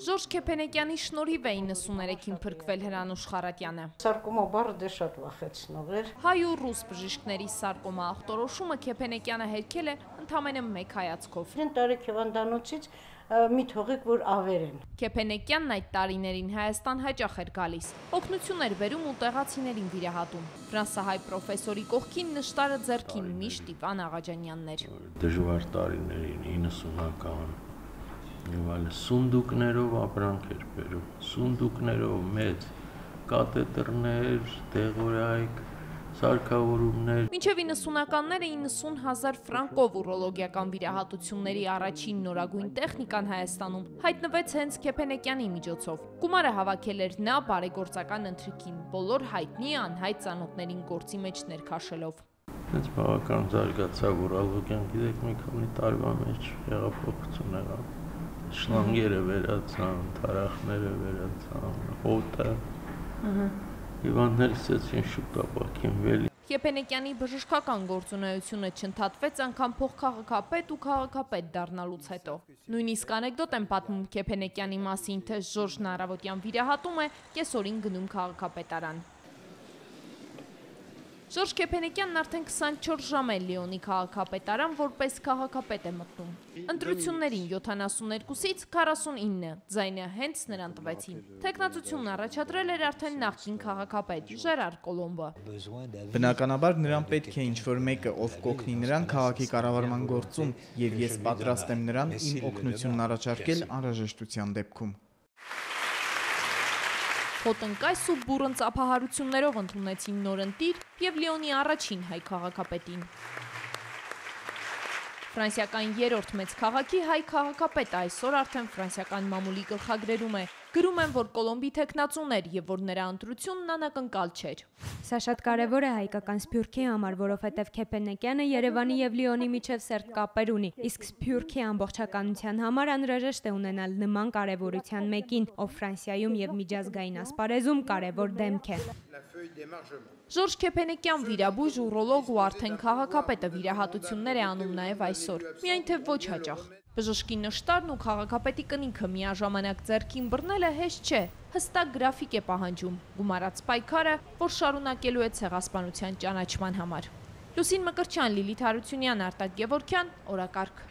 Ժորժ Քեփենեկյանի շնորհիվ է 93-ին փրկվել Հրանուշ Խառատյանը։ Սարկոմա բառը դե շատ վախեցնող էր։ Հայ ու ռուս բժիշկների սարկոմա ախտորոշումը Քեփենեկյանը հերքել է ընդամենը մեկ հայացքով։ Տարեկ հիվանդանոցից մի թողեք, որ ավերեն։ Քեփենեկյանն այդ տարիներին Հայաստան հաճախ էր գալիս։ Օգնություն էր բերում ու տեղացիներին վիրահատում։ Ֆրանսահայ պրոֆեսորի կողքին նշտարը ձեռքին միշտ Իվան Աղաջանյանն էր։ Դժվար տարիներին 90-ական եւ այլ սունդուկներով ապրանք էր բերում, սունդուկներով մեծ կաթետրներ, դեղորայք, սարքավորումներ։ Մինչև 90-ականները 90,000 ֆրանկով ուրոլոգիական վիրահատությունների առաջին նորագույն տեխնիկան Հայաստանում հայտնվեց հենց Քեփենեկյանի միջոցով։ Գումարը հավաքել էր նա բարեգործական ընթրիքին, բոլոր հայտնի անհայտ ծանոթներին գործի մեջ ներքաշելով։ Հենց բավական զարգացավ ուրոլոգիան, գիտեք, մի քանի տարվա մեջ հեղափոխություն եղավ։ Շլանգերը վերացան, թարախները վերացան, հոտը։ Հիվանդները սկսեցին շուտ ապակինվել։ Քեփենեկյանի բժշկական գործունեությունը չընդհատվեց անգամ փոխքաղաքապետ ու քաղաքապետ դառնալուց հետո։ Նույնիսկ անեկդոտ են պատմում Քեփենեկյանի մասին, թե Ժորժն առավոտյան վիրահատում է, կեսօրին գնում քաղաքապետարան։ Ժորժ Քեփենեկյանն արդեն 24 ժամ է Լիոնի քաղաքապետարան որպես քաղաքապետ է մտնում։ Ընտրություններին 72-ից 49 ձայնը հենց նրան տվեցին։ Թեկնածությունն առաջադրել էր արդեն նախկին քաղաքապետ Ժերար Կոլոմբը։ Բնականաբար նրան պետք է ինչ-որ մեկը, ով կօգնի նրան քաղաքի կառավարման գործում, եւ ես պատրաստ եմ նրան իմ օգնությունն առաջարկել անհրաժեշտության դեպքում։ Հոտնկայս ու բուռն ծափահարություններով ընդունեցին նոր ընտիր և Լիոնի առաջին հայ քաղաքապետին։ Ֆրանսիական երրորդ մեծ քաղաքի հայ քաղաքապետը այսօր արդեն ֆրանսիական մամուլի գլխագրերում է։ Գրում են, որ Կոլոմբի թեկնածուն էր և որ նրա ընտրությունն անակնկալ չէր։ Սա շատ կարևոր է հայկական Սփյուռքի համար, որովհետև Քեփենեկյանը Երևանի և Լիոնի միջև սերտ կապեր ունի, իսկ Սփյուռքի ամբողջականության համար անհրաժեշտ է ունենալ նման կարևորության մեկին, ով Ֆրանսիայում և միջազգային ասպարեզում կարևոր դեմք է։ Ժորժ Քեփենեկյան վիրաբույժ ուրոլոգ ու արդեն քաղաքապետը վիրահատություններ է անում նաև այսօր, միայն թե ոչ հաճախ։ Բժշկի նշտարն ու քաղաքապետի կնինքը միաժամանակ ձեռքին բռնելը հեշտ չէ, հստակ գրաֆիկ է պահանջում, գումարած պայքարը, որ շարունակելու է ցեղասպանության ճանաչման համար։ Լուսին Մկրտչյան, Լիլիթ Հարությունյան, Արտակ Գևորգյան, օրակարգ։